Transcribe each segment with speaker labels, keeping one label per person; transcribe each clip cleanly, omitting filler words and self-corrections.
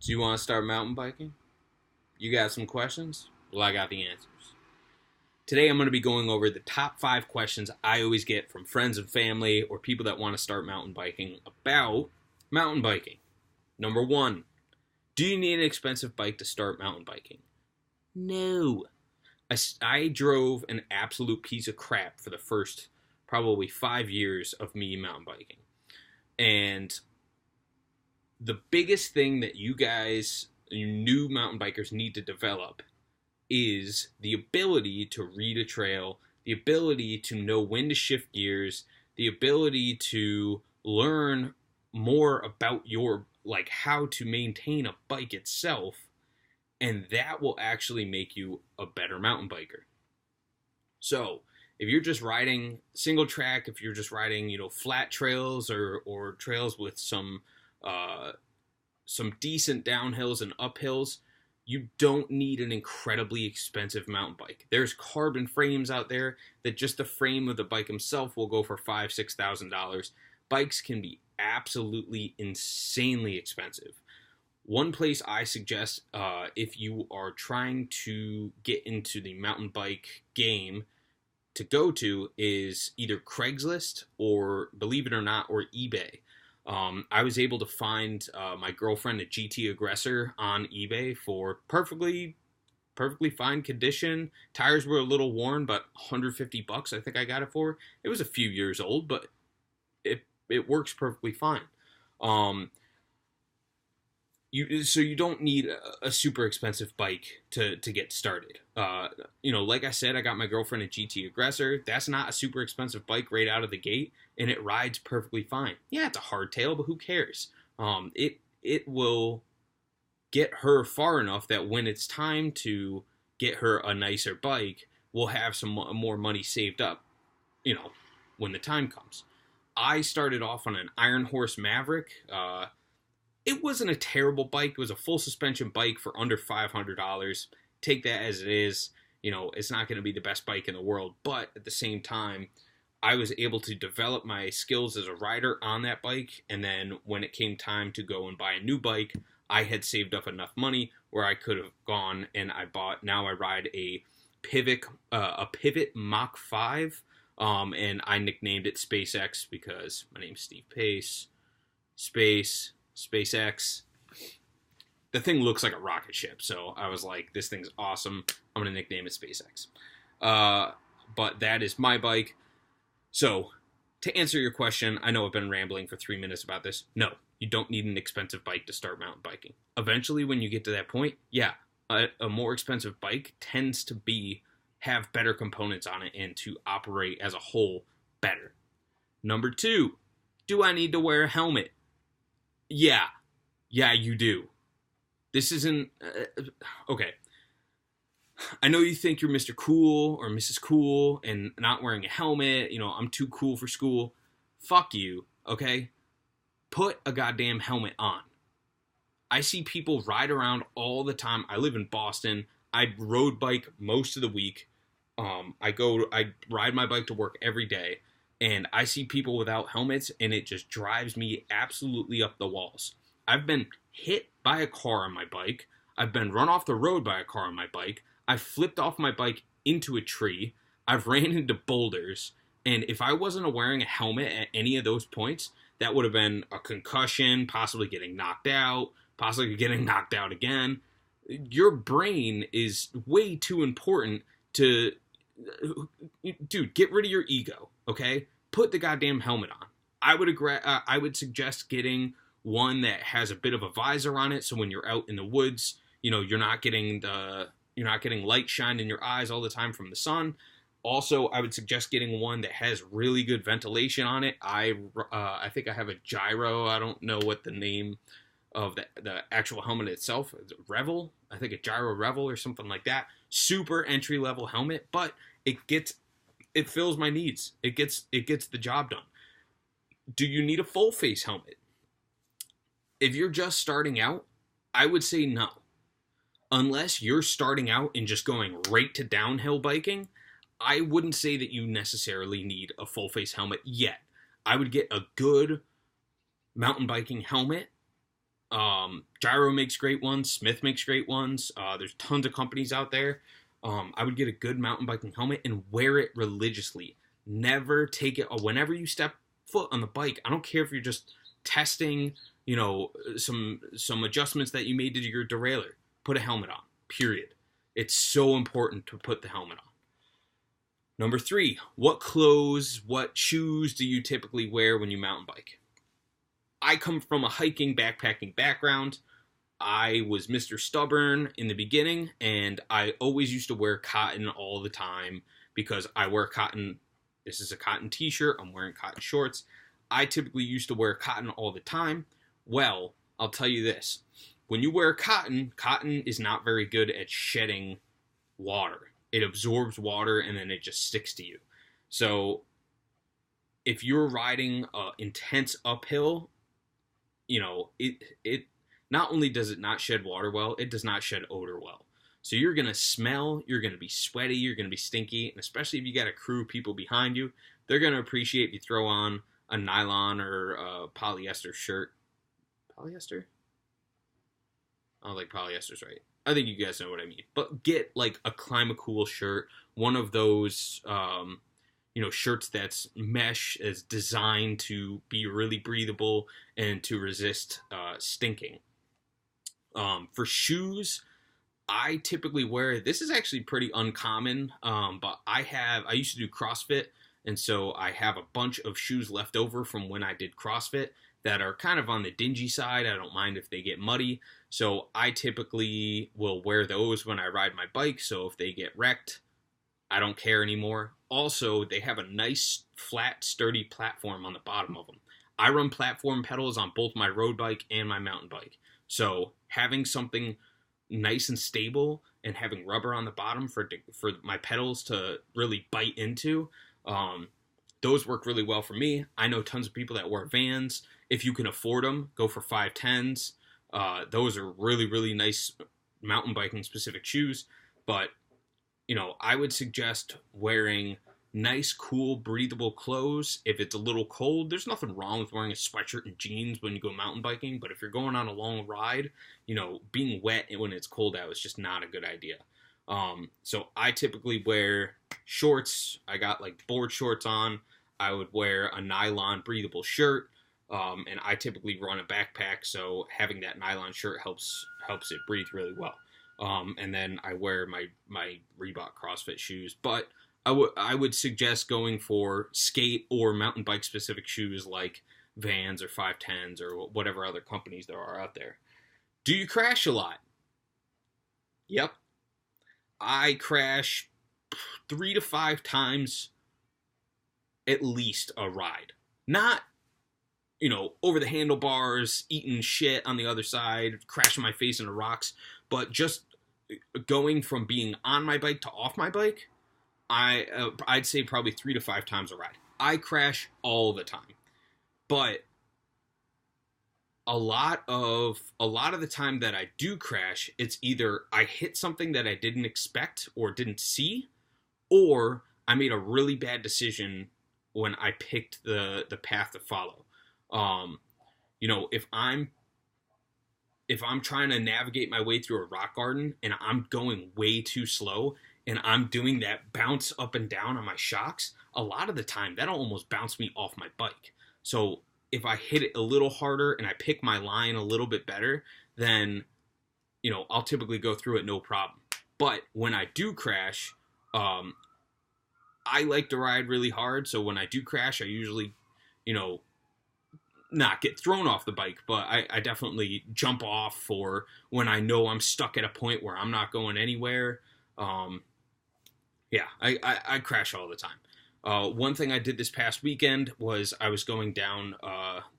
Speaker 1: Do you want to start mountain biking? You got some questions? Well, I got the answers. Today I'm going to be going over the top 5 questions I always get from friends and family or people that want to start mountain biking about mountain biking. Number 1, do you need an expensive bike to start mountain biking? No. I drove an absolute piece of crap for the first probably 5 years of me mountain biking. And the biggest thing that you new mountain bikers need to develop is the ability to read a trail, the ability to know when to shift gears, the ability to learn more about how to maintain a bike itself, and that will actually make you a better mountain biker. So, if you're just riding single track, if you're just riding, flat trails or trails with some decent downhills and uphills, you don't need an incredibly expensive mountain bike. There's carbon frames out there that just the frame of the bike himself will go for $5,000-$6,000. Bikes can be absolutely insanely expensive. One place I suggest if you are trying to get into the mountain bike game to go to is either Craigslist or, believe it or not, or eBay. I was able to find my girlfriend a GT Aggressor on eBay for perfectly fine condition. Tires were a little worn, but $150 I think I got it for. It was a few years old, but it works perfectly fine. You don't need a super expensive bike to get started. Like I said, I got my girlfriend a GT Aggressor. That's not a super expensive bike right out of the gate, and it rides perfectly fine. Yeah, it's a hardtail, but who cares? It will get her far enough that when it's time to get her a nicer bike, we'll have some more money saved up, when the time comes. I started off on an Iron Horse Maverick. It wasn't a terrible bike. It was a full suspension bike for under $500. Take that as it is. It's not going to be the best bike in the world, but at the same time, I was able to develop my skills as a rider on that bike, and then when it came time to go and buy a new bike, I had saved up enough money where I could have gone and now I ride a Pivot Mach 5, and I nicknamed it SpaceX because my name's Steve Pace. SpaceX. The thing looks like a rocket ship, so I was like, this thing's awesome. I'm going to nickname it SpaceX. But that is my bike. So, to answer your question, I know I've been rambling for 3 minutes about this. No, you don't need an expensive bike to start mountain biking. Eventually, when you get to that point, yeah, a more expensive bike tends to have better components on it and to operate as a whole better. Number 2, do I need to wear a helmet? Yeah, you do. This isn't... okay. I know you think you're Mr. Cool or Mrs. Cool and not wearing a helmet. I'm too cool for school. Fuck you, okay? Put a goddamn helmet on. I see people ride around all the time. I live in Boston. I road bike most of the week. I ride my bike to work every day. And I see people without helmets, and it just drives me absolutely up the walls. I've been hit by a car on my bike. I've been run off the road by a car on my bike. I've flipped off my bike into a tree. I've ran into boulders. And if I wasn't wearing a helmet at any of those points, that would have been a concussion, possibly getting knocked out, possibly getting knocked out again. Your brain is way too important to... Dude, get rid of your ego. Okay, put the goddamn helmet on. I would suggest getting one that has a bit of a visor on it, so when you're out in the woods, you're not getting light shine in your eyes all the time from the sun. Also, I would suggest getting one that has really good ventilation on it. I think I have a Gyro. I don't know what the name of the actual helmet itself is. Revel. I think a Gyro Revel or something like that. Super entry level helmet, but it fills my needs. It gets the job done. Do you need a full face helmet? If you're just starting out, I would say no. Unless you're starting out and just going right to downhill biking, I wouldn't say that you necessarily need a full face helmet yet. I would get a good mountain biking helmet. Gyro makes great ones. Smith makes great ones. There's tons of companies out there. I would get a good mountain biking helmet and wear it religiously. Never take it whenever you step foot on the bike. I don't care if you're just testing, some adjustments that you made to your derailleur. Put a helmet on. Period. It's so important to put the helmet on. Number 3, what shoes do you typically wear when you mountain bike? I come from a hiking, backpacking background. I was Mr. Stubborn in the beginning, and I always used to wear cotton all the time because I wear cotton. This is a cotton t-shirt. I'm wearing cotton shorts. I typically used to wear cotton all the time. Well, I'll tell you this. When you wear cotton is not very good at shedding water. It absorbs water and then it just sticks to you. So if you're riding intense uphill, it not only does it not shed water well, it does not shed odor well. So you're going to smell, you're going to be sweaty, you're going to be stinky, and especially if you got a crew of people behind you, they're going to appreciate if you throw on a nylon or a polyester shirt. Polyester? I don't think polyester's right. I think you guys know what I mean. But get like a Climacool shirt, one of those shirts that's mesh, is designed to be really breathable and to resist stinking. For shoes, I typically wear, this is actually pretty uncommon, but I used to do CrossFit, and so I have a bunch of shoes left over from when I did CrossFit that are kind of on the dingy side. I don't mind if they get muddy, so I typically will wear those when I ride my bike, so if they get wrecked, I don't care anymore. Also, they have a nice, flat, sturdy platform on the bottom of them. I run platform pedals on both my road bike and my mountain bike. So having something nice and stable and having rubber on the bottom for my pedals to really bite into, those work really well for me. I know tons of people that wear Vans. If you can afford them, go for 510s. Those are really, really nice mountain biking specific shoes. But I would suggest wearing nice, cool, breathable clothes. If it's a little cold, there's nothing wrong with wearing a sweatshirt and jeans when you go mountain biking. But if you're going on a long ride, being wet when it's cold out is just not a good idea. So I typically wear shorts. I got like board shorts on. I would wear a nylon breathable shirt. And I typically run a backpack, so having that nylon shirt helps it breathe really well. And then I wear my Reebok CrossFit shoes. But I would suggest going for skate or mountain bike specific shoes like Vans or 510s or whatever other companies there are out there. Do you crash a lot? Yep. I crash 3 to 5 times at least a ride. Not, over the handlebars, eating shit on the other side, crashing my face into rocks, but just going from being on my bike to off my bike, I'd say probably 3 to 5 times a ride. I crash all the time, but a lot of the time that I do crash, it's either I hit something that I didn't expect or didn't see, or I made a really bad decision when I picked the path to follow. If I'm trying to navigate my way through a rock garden and I'm going way too slow and I'm doing that bounce up and down on my shocks, a lot of the time that'll almost bounce me off my bike. So if I hit it a little harder and I pick my line a little bit better, then, I'll typically go through it no problem. But when I do crash, I like to ride really hard. So when I do crash, I usually, not get thrown off the bike, but I definitely jump off for when I know I'm stuck at a point where I'm not going anywhere. I crash all the time. One thing I did this past weekend was I was going down,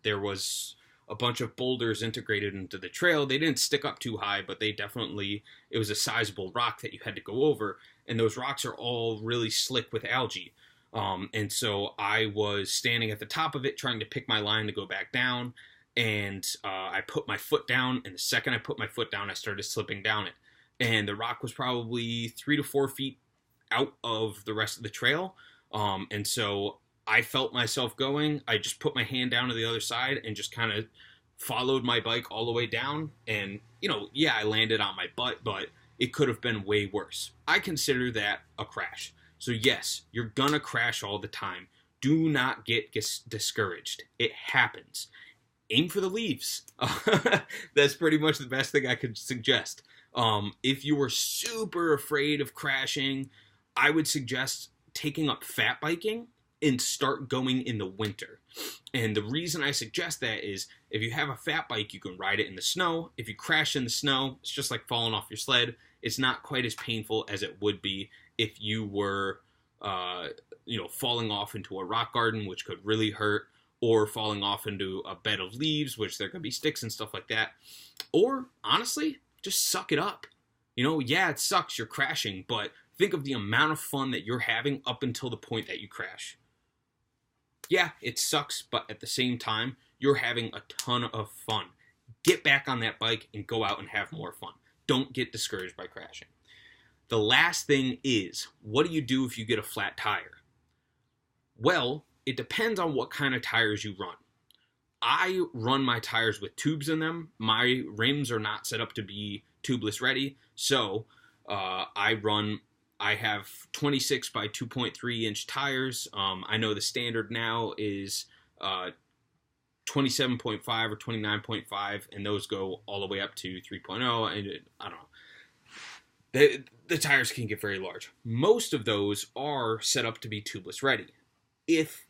Speaker 1: there was a bunch of boulders integrated into the trail. They didn't stick up too high, but it was a sizable rock that you had to go over, and those rocks are all really slick with algae. And so I was standing at the top of it trying to pick my line to go back down, and I put my foot down, and the second I put my foot down, I started slipping down it. And the rock was probably 3 to 4 feet out of the rest of the trail. And so I felt myself going. I just put my hand down to the other side and just kind of followed my bike all the way down, and, you know, yeah, I landed on my butt, but it could have been way worse. I consider that a crash. So yes, you're gonna crash all the time. Do not get discouraged. It happens. Aim for the leaves. That's pretty much the best thing I could suggest. If you were super afraid of crashing, I would suggest taking up fat biking and start going in the winter. And the reason I suggest that is if you have a fat bike, you can ride it in the snow. If you crash in the snow, it's just like falling off your sled. It's not quite as painful as it would be if you were, falling off into a rock garden, which could really hurt, or falling off into a bed of leaves, which there could be sticks and stuff like that. Or, honestly, just suck it up. You know, yeah, it sucks, you're crashing, but think of the amount of fun that you're having up until the point that you crash. Yeah, it sucks, but at the same time, you're having a ton of fun. Get back on that bike and go out and have more fun. Don't get discouraged by crashing. The last thing is, what do you do if you get a flat tire? Well, it depends on what kind of tires you run. I run my tires with tubes in them. My rims are not set up to be tubeless ready, so I have 26 by 2.3 inch tires. I know the standard now is 27.5 or 29.5, and those go all the way up to 3.0, and I don't know. The tires can get very large. Most of those are set up to be tubeless ready, if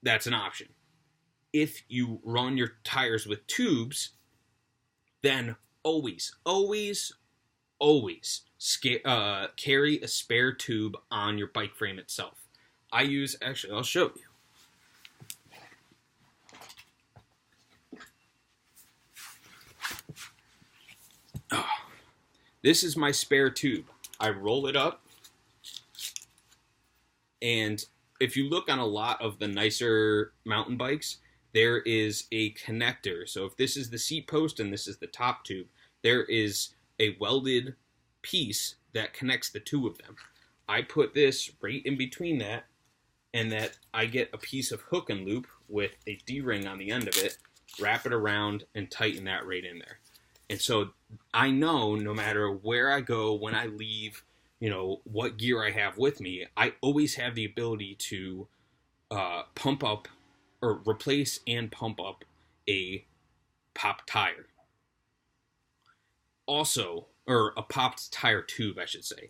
Speaker 1: that's an option. If you run your tires with tubes, then always carry a spare tube on your bike frame itself. I'll show you. This is my spare tube. I roll it up, and if you look on a lot of the nicer mountain bikes, there is a connector. So if this is the seat post and this is the top tube, there is a welded piece that connects the two of them. I put this right in between that, and that I get a piece of hook and loop with a D-ring on the end of it, wrap it around, and tighten that right in there. And so I know no matter where I go, when I leave, what gear I have with me, I always have the ability to pump up or replace and pump up a popped tire. Also, or a popped tire tube, I should say.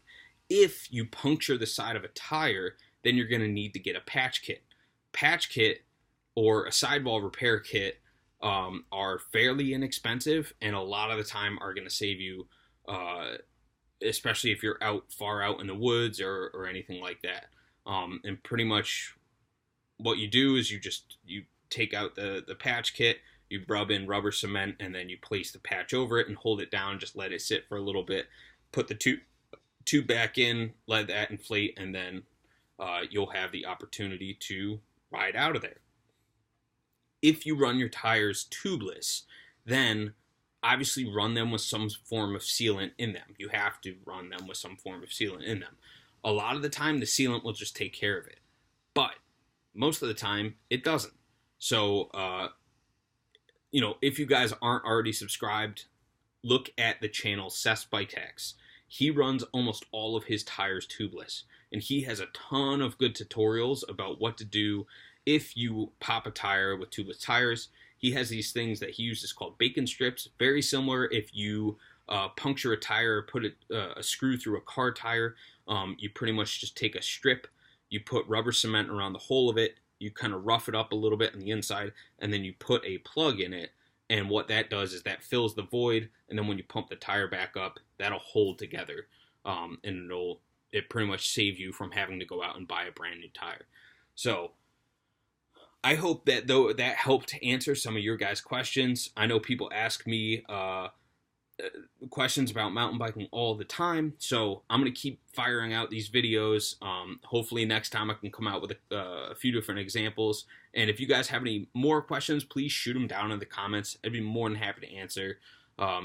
Speaker 1: If you puncture the side of a tire, then you're going to need to get a patch kit. Patch kit or a sidewall repair kit are fairly inexpensive, and a lot of the time are going to save you, especially if you're far out in the woods or anything like that. And pretty much what you do is you take out the patch kit, you rub in rubber cement, and then you place the patch over it and hold it down, just let it sit for a little bit, put the tube back in, let that inflate, and then you'll have the opportunity to ride out of there. If you run your tires tubeless, then obviously run them with some form of sealant in them. You have to run them with some form of sealant in them. A lot of the time, the sealant will just take care of it. But most of the time, it doesn't. So, if you guys aren't already subscribed, look at the channel Seth's Bike Hacks. He runs almost all of his tires tubeless. And he has a ton of good tutorials about what to do if you pop a tire with tubeless tires. He has these things that he uses called bacon strips. Very similar if you puncture a tire or put a screw through a car tire. You pretty much just take a strip, you put rubber cement around the whole of it, you kind of rough it up a little bit on the inside, and then you put a plug in it. And what that does is that fills the void, and then when you pump the tire back up, that'll hold together. And it pretty much save you from having to go out and buy a brand new tire. So I hope that that helped answer some of your guys' questions. I know people ask me questions about mountain biking all the time, so I'm going to keep firing out these videos. Hopefully next time I can come out with a few different examples. And if you guys have any more questions, please shoot them down in the comments. I'd be more than happy to answer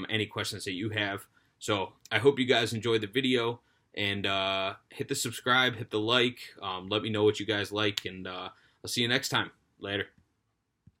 Speaker 1: any questions that you have. So I hope you guys enjoyed the video, and hit the subscribe, hit the like, let me know what you guys like, and I'll see you next time. Later.